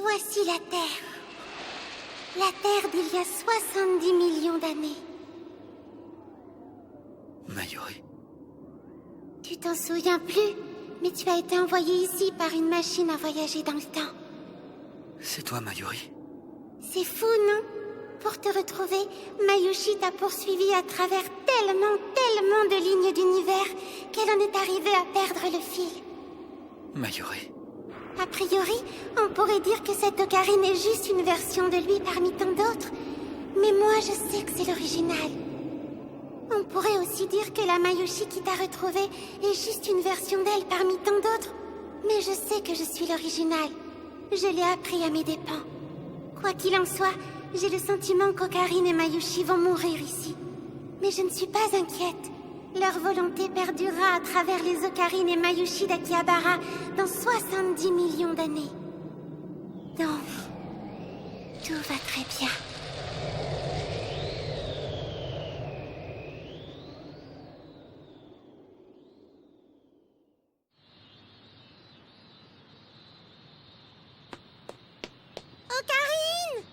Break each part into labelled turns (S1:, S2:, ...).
S1: Voici la Terre. La Terre d'il y a 70 millions d'années.
S2: Mayuri.
S1: Tu t'en souviens plus, mais tu as été envoyé ici par une machine à voyager dans le temps.
S2: C'est toi, Mayuri.
S1: C'est fou, non? Pour te retrouver, Mayushi t'a poursuivi à travers tellement de lignes d'univers qu'elle en est arrivée à perdre le fil.
S2: Mayuri.
S1: A priori, on pourrait dire que cette ocarine est juste une version de lui parmi tant d'autres. Mais moi, je sais que c'est l'original. On pourrait aussi dire que la Mayushi qui t'a retrouvé est juste une version d'elle parmi tant d'autres. Mais je sais que je suis l'original. Je l'ai appris à mes dépens. Quoi qu'il en soit, j'ai le sentiment qu'Ocarine et Mayushi vont mourir ici. Mais je ne suis pas inquiète. Leur volonté perdurera à travers les Ocarines et Mayushi d'Akihabara dans 70 millions d'années. Donc, tout va très bien. Ocarine!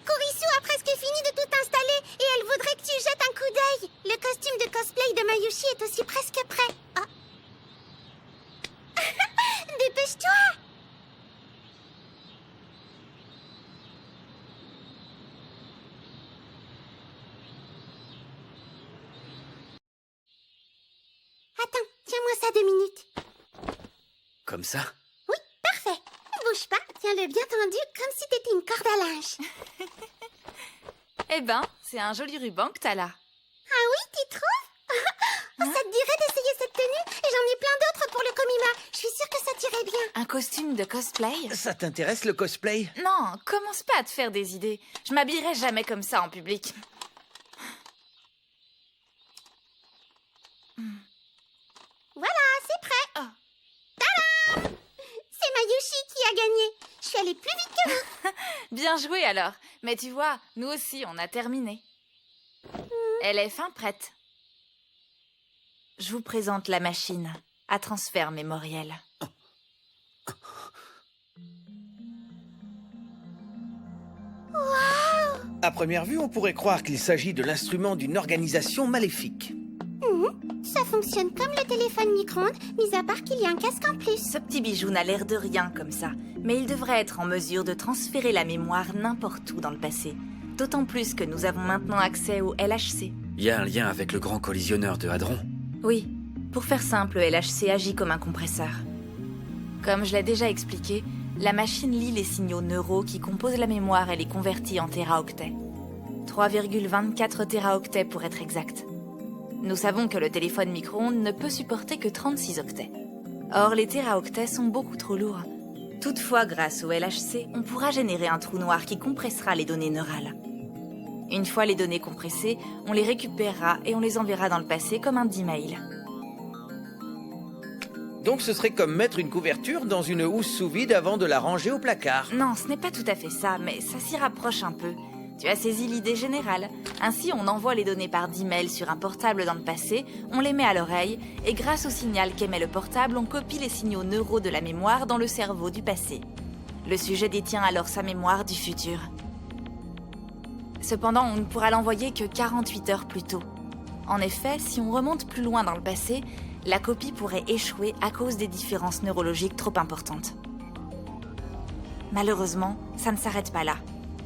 S1: Kurisu a presque fini de tout installer et elle voudrait que tu jettes un coup d'œil. Le costume de cosplay de Mayushi est aussi presque prêt. Ah. Dépêche-toi! Attends, tiens-moi ça 2 minutes.
S2: Comme ça?
S1: Oui, parfait. Bouge pas, tiens-le bien tendu comme si t'étais une corde à linge.
S3: Eh ben, c'est un joli ruban que t'as là.
S1: Ah oui, tu trouves? Ça te dirait d'essayer cette tenue? Et j'en ai plein d'autres pour le Komima. Je suis sûre que ça t'irait bien.
S3: Un costume de cosplay?
S4: Ça t'intéresse le cosplay?
S3: Non, commence pas à te faire des idées. Je m'habillerai jamais comme ça en public.
S1: Voilà, c'est prêt.
S3: Oh.
S1: Tadam! C'est Mayushi qui a gagné. Je suis allée plus vite que vous.
S3: Bien joué alors. Mais tu vois, nous aussi, on a terminé. Elle est fin prête. Je vous présente la machine à transfert mémoriel.
S4: À première vue, on pourrait croire qu'il s'agit de l'instrument d'une organisation maléfique.
S1: Ça fonctionne comme le téléphone micro-ondes, mis à part qu'il y a un casque en plus.
S3: Ce petit bijou n'a l'air de rien comme ça, mais il devrait être en mesure de transférer la mémoire n'importe où dans le passé. D'autant plus que nous avons maintenant accès au LHC.
S2: Il y a un lien avec le grand collisionneur de Hadron.
S3: Oui, pour faire simple, le LHC agit comme un compresseur. Comme je l'ai déjà expliqué, la machine lit les signaux neuraux qui composent la mémoire et les convertit en téraoctets. 3,24 téraoctets pour être exact. Nous savons que le téléphone micro-ondes ne peut supporter que 36 octets. Or, les téraoctets sont beaucoup trop lourds. Toutefois, grâce au LHC, on pourra générer un trou noir qui compressera les données neurales. Une fois les données compressées, on les récupérera et on les enverra dans le passé comme un email.
S4: Donc ce serait comme mettre une couverture dans une housse sous vide avant de la ranger au placard.
S3: Non, ce n'est pas tout à fait ça, mais ça s'y rapproche un peu. Tu as saisi l'idée générale. Ainsi, on envoie les données par d'email sur un portable dans le passé, on les met à l'oreille, et grâce au signal qu'émet le portable, on copie les signaux neuraux de la mémoire dans le cerveau du passé. Le sujet détient alors sa mémoire du futur. Cependant, on ne pourra l'envoyer que 48 heures plus tôt. En effet, si on remonte plus loin dans le passé, la copie pourrait échouer à cause des différences neurologiques trop importantes. Malheureusement, ça ne s'arrête pas là.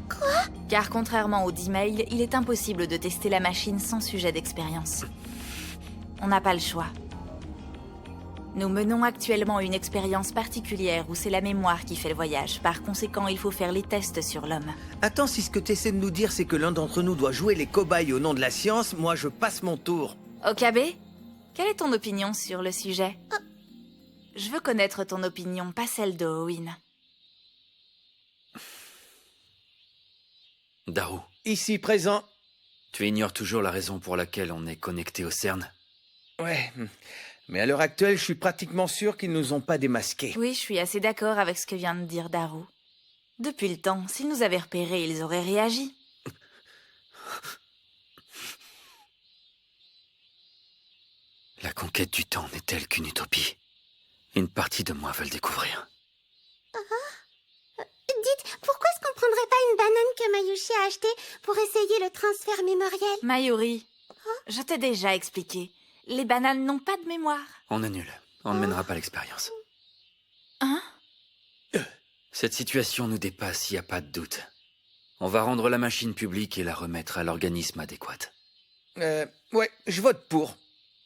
S1: Quoi?
S3: Car contrairement au D-Mail, il est impossible de tester la machine sans sujet d'expérience. On n'a pas le choix. Nous menons actuellement une expérience particulière où c'est la mémoire qui fait le voyage. Par conséquent, il faut faire les tests sur l'homme.
S4: Attends, si ce que tu essaies de nous dire c'est que l'un d'entre nous doit jouer les cobayes au nom de la science, moi je passe mon tour.
S3: Okabe, quelle est ton opinion sur le sujet? Je veux connaître ton opinion, pas celle de Owen.
S2: Daru,
S4: Ici présent.
S2: tu ignores toujours la raison pour laquelle on est connecté au CERN.
S4: Ouais, mais à l'heure actuelle, je suis pratiquement sûr qu'ils nous ont pas démasqués.
S3: Oui, je suis assez d'accord avec ce que vient de dire Daru. Depuis le temps, s'ils nous avaient repérés, ils auraient réagi.
S2: La conquête du temps n'est-elle qu'une utopie? Une partie de moi veut le découvrir.
S1: Dites, pourquoi est-ce qu'on prendrait pas une banane que Mayushi a achetée pour essayer le transfert mémoriel?
S3: Mayuri, je t'ai déjà expliqué. Les bananes n'ont pas de mémoire.
S2: On annule. On ne mènera pas l'expérience.
S3: Hein?
S2: Cette situation nous dépasse, il n'y a pas de doute. On va rendre la machine publique et la remettre à l'organisme adéquat.
S4: Ouais, je vote pour.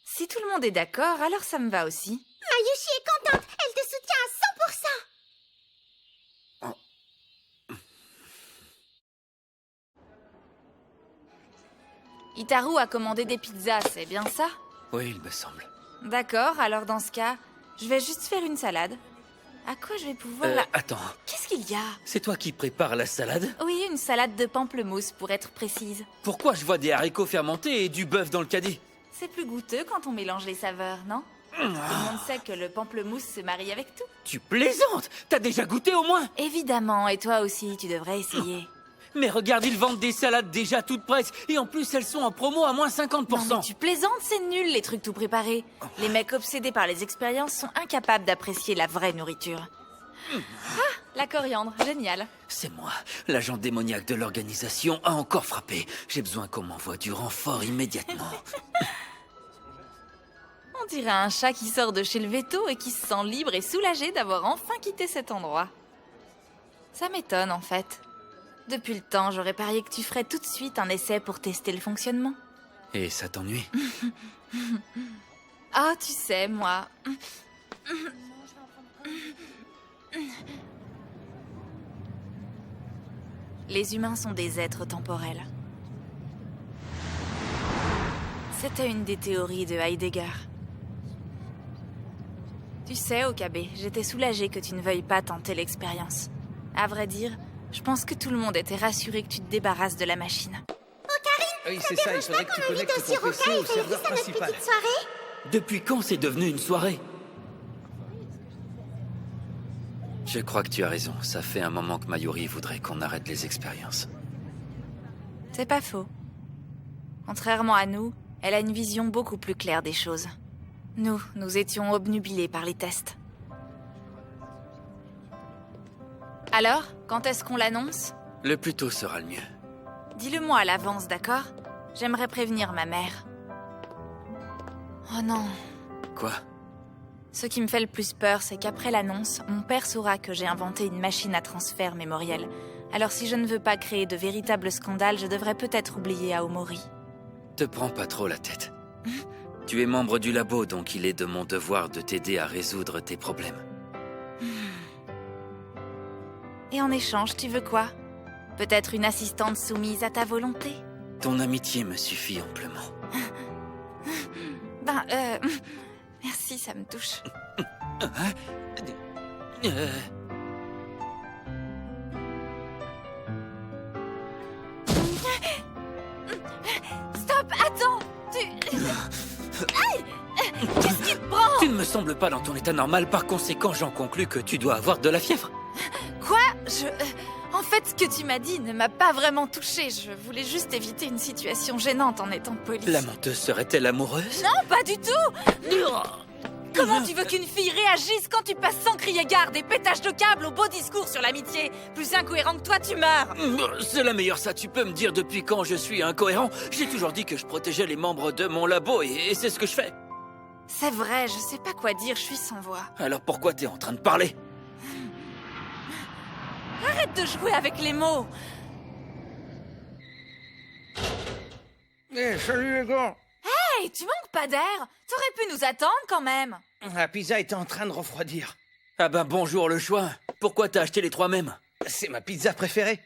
S3: Si tout le monde est d'accord, alors ça me va aussi.
S1: Mayushi est contente, elle te soutient à 100%.
S3: Itaru a commandé des pizzas, c'est bien ça?
S2: Oui, il me semble.
S3: D'accord, alors dans ce cas, je vais juste faire une salade. À quoi je vais pouvoir la...
S2: Attends,
S3: Qu'est-ce qu'il y a?
S2: c'est toi qui prépares la salade?
S3: Oui, une salade de pamplemousse, pour être précise.
S2: Pourquoi je vois des haricots fermentés et du bœuf dans le caddie?
S3: C'est plus goûteux quand on mélange les saveurs, non? Tout le monde sait que le pamplemousse se marie avec tout.
S2: Tu plaisantes? T'as déjà goûté au moins?
S3: Évidemment, et toi aussi, tu devrais essayer.
S2: Mais regarde, ils vendent des salades déjà toutes prêtes. Et en plus, elles sont en promo à moins 50%.
S3: Non, mais tu plaisantes, c'est nul les trucs tout préparés. Les mecs obsédés par les expériences sont incapables d'apprécier la vraie nourriture. Ah, la coriandre, génial.
S2: C'est moi, l'agent démoniaque de l'organisation a encore frappé. J'ai besoin qu'on m'envoie du renfort immédiatement.
S3: On dirait un chat qui sort de chez le veto et qui se sent libre et soulagé d'avoir enfin quitté cet endroit. Ça m'étonne en fait. Depuis le temps, j'aurais parié que tu ferais tout de suite un essai pour tester le fonctionnement.
S2: Et ça t'ennuie?
S3: Ah, tu sais, moi... Les humains sont des êtres temporels. C'était une des théories de Heidegger. Tu sais, Okabe, j'étais soulagée que tu ne veuilles pas tenter l'expérience. À vrai dire, je pense que tout le monde était rassuré que tu te débarrasses de la machine.
S4: Oui, c'est ça, il faudrait que tu connectes ton PC au serveur principal.
S1: Petite soirée?
S2: Depuis quand c'est devenu une soirée? Je crois que tu as raison. Ça fait un moment que Mayuri voudrait qu'on arrête les expériences.
S3: C'est pas faux. Contrairement à nous, elle a une vision beaucoup plus claire des choses. Nous étions obnubilés par les tests. Alors, quand est-ce qu'on l'annonce?
S2: Le plus tôt sera le mieux.
S3: Dis-le-moi à l'avance, d'accord? J'aimerais prévenir ma mère. Oh non.
S2: Quoi?
S3: Ce qui me fait le plus peur, c'est qu'après l'annonce, mon père saura que j'ai inventé une machine à transfert mémoriel. Alors si je ne veux pas créer de véritables scandales, je devrais peut-être oublier Aomori.
S2: Te prends pas trop la tête. Tu es membre du labo, donc il est de mon devoir de t'aider à résoudre tes problèmes.
S3: Et en échange, tu veux quoi? Peut-être une assistante soumise à ta volonté?
S2: Ton amitié me suffit amplement.
S3: Merci, ça me touche. Stop, attends! Qu'est-ce qui te prend?
S2: Tu ne me sembles pas dans ton état normal, par conséquent j'en conclus que tu dois avoir de la fièvre.
S3: Quoi? En fait, ce que tu m'as dit ne m'a pas vraiment touchée. Je voulais juste éviter une situation gênante en étant polie.
S2: La menteuse serait-elle amoureuse?
S3: Non, pas du tout! Comment tu veux qu'une fille réagisse quand tu passes sans crier garde et pétage de câble au beau discours sur l'amitié? Plus incohérent que toi, tu meurs!
S2: C'est la meilleure, ça. Tu peux me dire depuis quand je suis incohérent? J'ai toujours dit que je protégeais les membres de mon labo et c'est ce que je fais.
S3: C'est vrai, je sais pas quoi dire, je suis sans voix.
S2: Alors pourquoi t'es en train de parler?
S3: Arrête de jouer avec les mots!
S4: Salut les gars.
S3: Hey, tu manques pas d'air! T'aurais pu nous attendre quand même!
S4: La pizza était en train de refroidir.
S2: Ah ben bonjour le choix. Pourquoi t'as acheté les trois mêmes?
S4: C'est ma pizza préférée.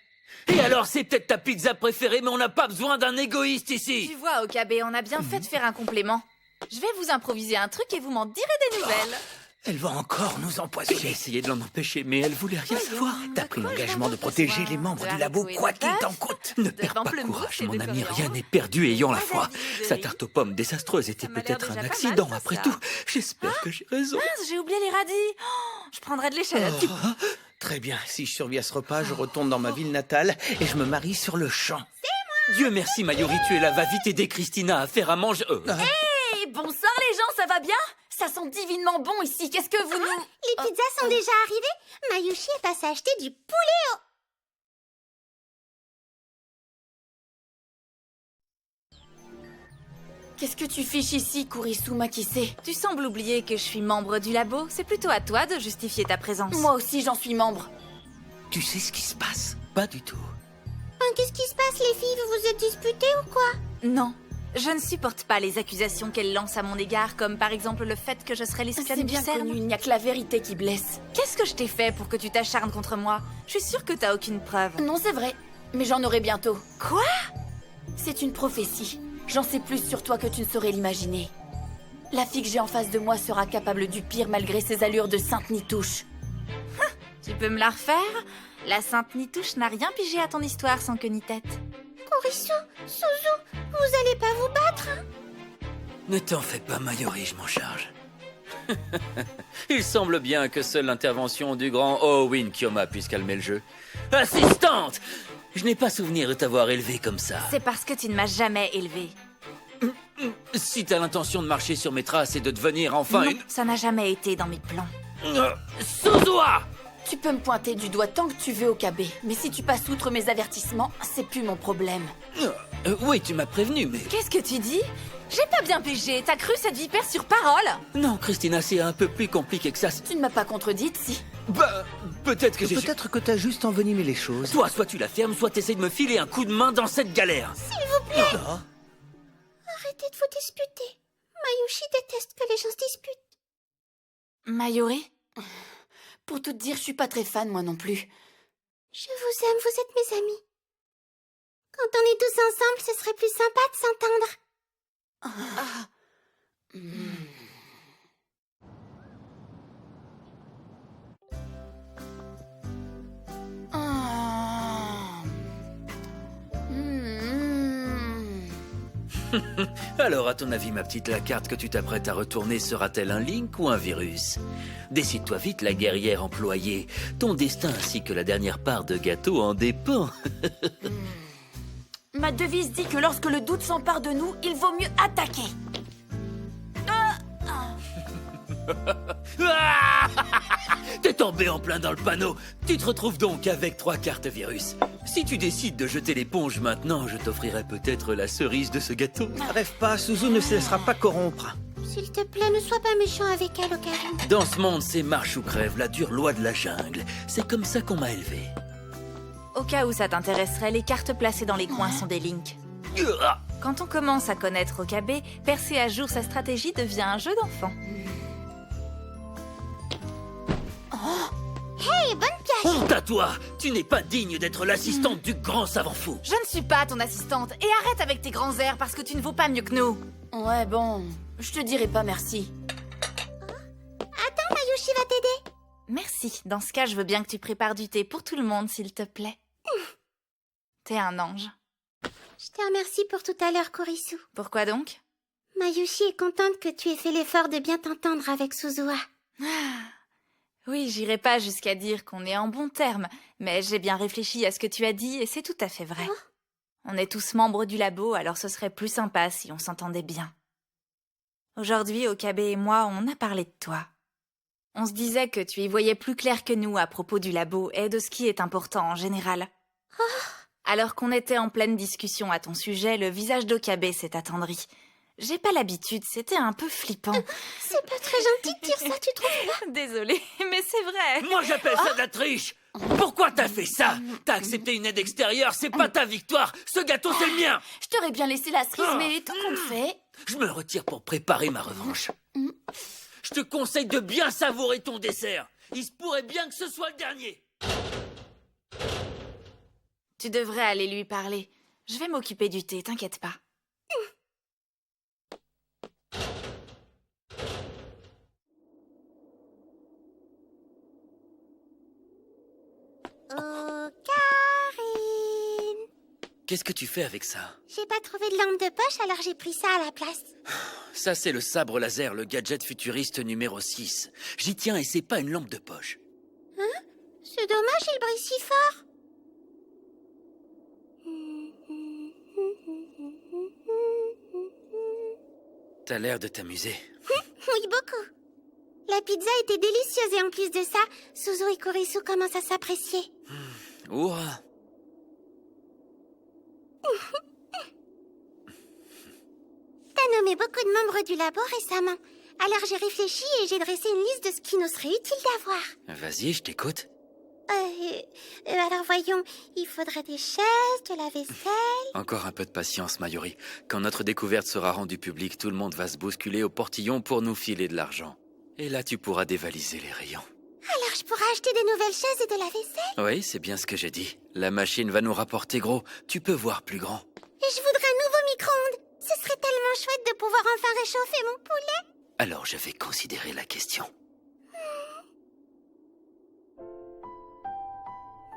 S2: Et alors c'est peut-être ta pizza préférée, mais on n'a pas besoin d'un égoïste ici.
S3: Tu vois, Okabe, on a bien fait de faire un complément. Je vais vous improviser un truc et vous m'en direz des nouvelles.
S4: Elle va encore nous
S2: J'ai
S4: empoisonner.
S2: essayé de l'en empêcher, mais elle voulait rien savoir.
S4: T'as pris l'engagement de protéger les membres du labo, quoi qu'il t'en coûte.
S2: Ne perds pas courage, mon ami, rien n'est perdu ayant la foi. Sa tarte aux pommes désastreuse était peut-être un accident, après tout. J'espère que j'ai raison.
S3: Mince, j'ai oublié les radis. Oh, je prendrai de l'échelle.
S4: Très bien, si je survis à ce repas, je retourne dans ma ville natale et je me marie sur le champ.
S2: Dieu merci, Mayuri, tu es là. Va vite aider Christina à faire à manger.
S3: Hey, bonsoir les gens, ça va bien? Ça sent divinement bon ici. Qu'est-ce que vous nous...
S1: Les pizzas sont déjà arrivées. Mayushi est passée acheter du poulet au...
S3: Qu'est-ce que tu fiches ici, Kurisu Makise? Tu sembles oublier que je suis membre du labo. C'est plutôt à toi de justifier ta présence. Moi aussi, j'en suis membre.
S2: Tu sais ce qui se passe? Pas du tout.
S1: Qu'est-ce qui se passe, les filles? Vous vous êtes disputées ou quoi?
S3: Non. Je ne supporte pas les accusations qu'elle lance à mon égard, comme par exemple le fait que je serais l'espionne du CERN. Il n'y a que la vérité qui blesse. Qu'est-ce que je t'ai fait pour que tu t'acharnes contre moi? Je suis sûre que t'as aucune preuve. Non, c'est vrai. Mais j'en aurai bientôt. Quoi? C'est une prophétie. J'en sais plus sur toi que tu ne saurais l'imaginer. La fille que j'ai en face de moi sera capable du pire malgré ses allures de Sainte Nitouche. Tu peux me la refaire? La Sainte Nitouche n'a rien pigé à ton histoire sans queue ni tête.
S1: Kurisu, Suzu, vous allez pas vous battre, hein?
S2: Ne t'en fais pas, Mayuri, je m'en charge. Il semble bien que seule l'intervention du grand Owin Kyoma puisse calmer le jeu. Assistante! Je n'ai pas souvenir de t'avoir élevé comme ça.
S3: C'est parce que tu ne m'as jamais élevée.
S2: Si t'as l'intention de marcher sur mes traces et de devenir enfin
S3: Non,
S2: une...
S3: ça n'a jamais été dans mes plans.
S2: Suzua!
S3: Tu peux me pointer du doigt tant que tu veux au KB, mais si tu passes outre mes avertissements, c'est plus mon problème.
S2: Oui, tu m'as prévenu, mais...
S3: Qu'est-ce que tu dis? J'ai pas bien pigé, t'as cru cette vipère sur parole?
S2: Non, Christina, c'est un peu plus compliqué que ça.
S3: Tu ne m'as pas contredite, si.
S2: Bah, peut-être que j'ai...
S4: Peut-être que t'as juste envenimé les choses.
S2: Toi, soit tu la fermes, soit t'essayes de me filer un coup de main dans cette galère.
S1: S'il vous plaît,
S4: Ah.
S1: arrêtez de vous disputer. Mayushi déteste que les gens se disputent.
S3: Mayuri? Pour tout te dire, je suis pas très fan, moi non plus.
S1: Je vous aime, vous êtes mes amis. Quand on est tous ensemble, ce serait plus sympa de s'entendre.
S2: Alors, à ton avis, ma petite, la carte que tu t'apprêtes à retourner sera-t-elle un link ou un virus? Décide-toi vite, la guerrière employée. Ton destin ainsi que la dernière part de gâteau en dépend.
S3: Ma devise dit que lorsque le doute s'empare de nous, il vaut mieux attaquer.
S2: T'es tombé en plein dans le panneau. Tu te retrouves donc avec 3 cartes virus. Si tu décides de jeter l'éponge maintenant, je t'offrirai peut-être la cerise de ce gâteau.
S4: Rêve pas, Suzu ne se laissera pas corrompre.
S1: S'il te plaît, ne sois pas méchant avec elle, Ocarine.
S2: Dans ce monde, c'est marche ou crève, la dure loi de la jungle. C'est comme ça qu'on m'a élevé.
S3: Au cas où ça t'intéresserait, les cartes placées dans les coins sont des links. Quand on commence à connaître Okabe, percer à jour sa stratégie devient un jeu d'enfant.
S1: Hey, bonne pièce!
S2: Honte à toi! Tu n'es pas digne d'être l'assistante du grand savant fou.
S3: Je ne suis pas ton assistante, et arrête avec tes grands airs parce que tu ne vaux pas mieux que nous. Ouais, bon, je te dirai pas merci.
S1: Attends, Mayushi va t'aider.
S3: Merci, dans ce cas, je veux bien que tu prépares du thé pour tout le monde, s'il te plaît. T'es un ange.
S1: Je te remercie pour tout à l'heure, Kurisu.
S3: Pourquoi donc?
S1: Mayushi est contente que tu aies fait l'effort de bien t'entendre avec Suzua.
S3: Oui, j'irai pas jusqu'à dire qu'on est en bons termes, mais j'ai bien réfléchi à ce que tu as dit et c'est tout à fait vrai. On est tous membres du labo, alors ce serait plus sympa si on s'entendait bien. Aujourd'hui, Okabe et moi, on a parlé de toi. On se disait que tu y voyais plus clair que nous à propos du labo et de ce qui est important en général. Alors qu'on était en pleine discussion à ton sujet, le visage d'Okabe s'est attendri. J'ai pas l'habitude, c'était un peu flippant.
S1: C'est pas très gentil de dire ça, tu trouves pas?
S3: Désolée, mais c'est vrai.
S2: Moi, j'appelle ça de la triche. Pourquoi t'as fait ça? T'as accepté une aide extérieure, c'est pas ta victoire. Ce gâteau, c'est le mien.
S3: Je t'aurais bien laissé la cerise, mais tant qu'on le fait...
S2: Je me retire pour préparer ma revanche. Je te conseille de bien savourer ton dessert. Il se pourrait bien que ce soit le dernier.
S3: Tu devrais aller lui parler. Je vais m'occuper du thé, t'inquiète pas.
S1: Ocarine!
S2: Qu'est-ce que tu fais avec ça?
S1: J'ai pas trouvé de lampe de poche, alors j'ai pris ça à la place.
S2: Ça, c'est le sabre laser, le gadget futuriste numéro 6. J'y tiens et c'est pas une lampe de poche.
S1: C'est dommage, il brille si fort.
S2: T'as l'air de t'amuser.
S1: Oui, beaucoup. La pizza était délicieuse et en plus de ça, Suzu et Kurisu commencent à s'apprécier.
S2: Hurrah!
S1: T'as nommé beaucoup de membres du labo récemment. Alors j'ai réfléchi et j'ai dressé une liste de ce qui nous serait utile d'avoir.
S2: Vas-y, je t'écoute.
S1: Alors voyons, il faudrait des chaises, de la vaisselle...
S2: Encore un peu de patience, Mayuri. Quand notre découverte sera rendue publique, tout le monde va se bousculer au portillon pour nous filer de l'argent. Et là, tu pourras dévaliser les rayons.
S1: Alors je pourrais acheter des nouvelles chaises et de la vaisselle?
S2: Oui, c'est bien ce que j'ai dit. La machine va nous rapporter gros. Tu peux voir plus grand.
S1: Et je voudrais un nouveau micro-ondes. Ce serait tellement chouette de pouvoir enfin réchauffer mon poulet.
S2: Alors, je vais considérer la question.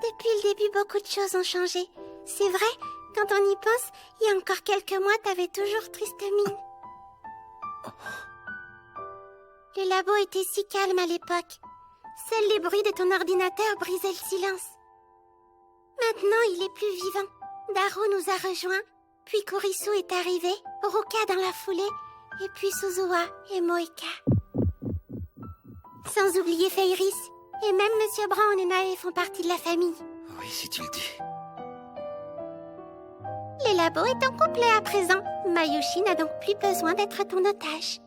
S1: Depuis le début, beaucoup de choses ont changé. C'est vrai, quand on y pense, il y a encore quelques mois, t'avais toujours triste mine. Le labo était si calme à l'époque. Seuls les bruits de ton ordinateur brisaient le silence. Maintenant, il est plus vivant. Daru nous a rejoints, puis Kurisu est arrivé, Ruka dans la foulée, et puis Suzuha et Moeka. Sans oublier Feiris, et même Monsieur Brown et Nae font partie de la famille.
S2: Oui, si tu le dis.
S1: Le labo est en complet à présent. Mayushi n'a donc plus besoin d'être ton otage.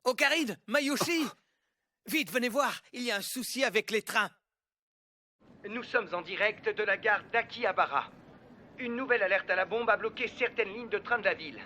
S4: Ocarine, Mayushi! Vite, venez voir, il y a un souci avec les trains.
S5: Nous sommes en direct de la gare d'Akihabara. Une nouvelle alerte à la bombe a bloqué certaines lignes de train de la ville.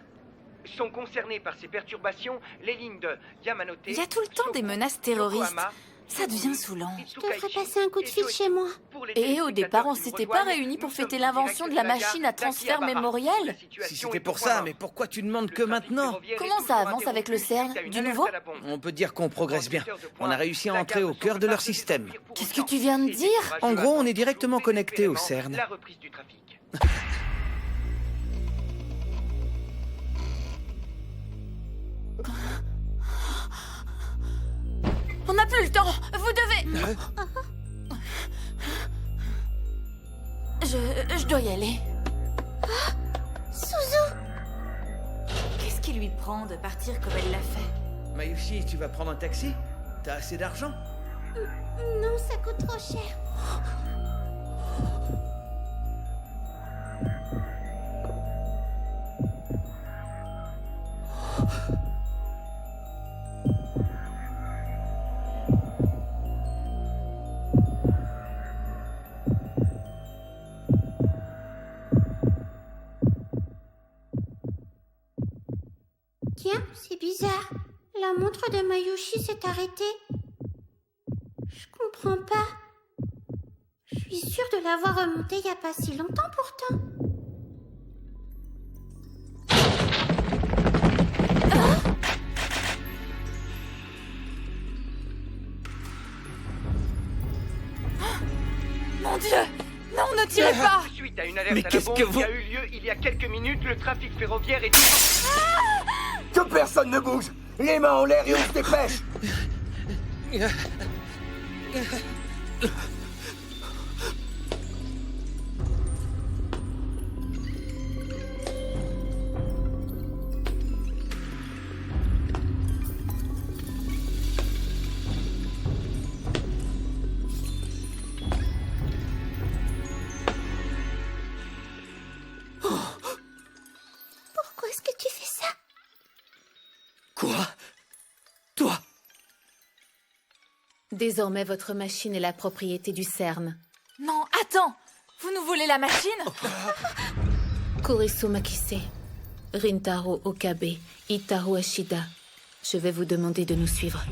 S5: Sont concernées par ces perturbations les lignes de Yamanote...
S3: Il y a tout le temps des menaces terroristes.
S5: Yokohama,
S3: Ça devient saoulant.
S1: Je devrais passer un coup de fil chez moi.
S3: Et au départ, on s'était pas réunis pour fêter l'invention de la machine à transfert mémoriel?
S4: Si c'était pour ça, mais pourquoi tu demandes que maintenant?
S3: Comment ça avance avec le CERN? Du nouveau?
S4: On peut dire qu'on progresse bien. On a réussi à entrer au cœur de leur système.
S3: Qu'est-ce que tu viens de dire?
S4: En gros, on est directement connecté au CERN.
S5: La reprise du trafic.
S3: On n'a plus le temps. Vous devez... Je dois y aller.
S1: Suzu!
S3: Qu'est-ce qui lui prend de partir comme elle l'a fait?
S4: Mayushi, tu vas prendre un taxi? T'as assez d'argent?
S1: Non, ça coûte trop cher. Tiens, c'est bizarre. La montre de Mayushi s'est arrêtée. Je comprends pas. Je suis sûre de l'avoir remontée il y a pas si longtemps pourtant.
S3: Mon Dieu! Non, ne tirez pas!
S5: Suite à une alerte
S4: Mais
S5: à la
S4: qu'est-ce
S5: bombe
S4: que vous-
S5: qui a eu lieu il y a quelques minutes, le trafic ferroviaire est...
S6: Que personne ne bouge! Les mains en l'air et on se dépêche!
S1: Pourquoi est-ce que tu fais ça?
S2: Quoi? Toi?
S7: Désormais, votre machine est la propriété du CERN.
S3: Non, attends! Vous nous volez la machine?
S7: Kurisu Makise, Rintaro Okabe, Itaru Ashida. Je vais vous demander de nous suivre.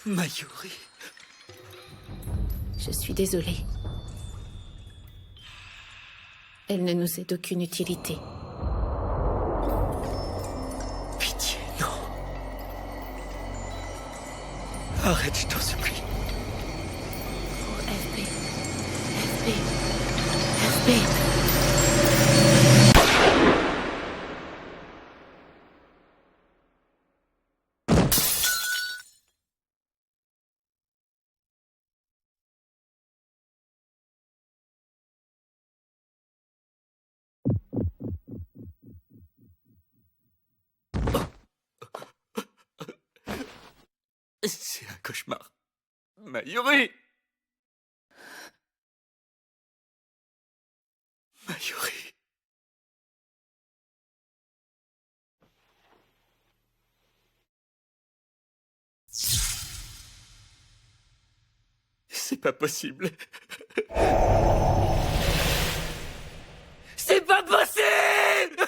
S2: Mayuri.
S7: Je suis désolée. Elle ne nous est d'aucune utilité.
S2: Pitié, non. Arrête, je t'en supplie.
S7: FP. FP. FP.
S2: C'est un cauchemar. Mayuri! Mayuri. C'est pas possible. C'est pas possible!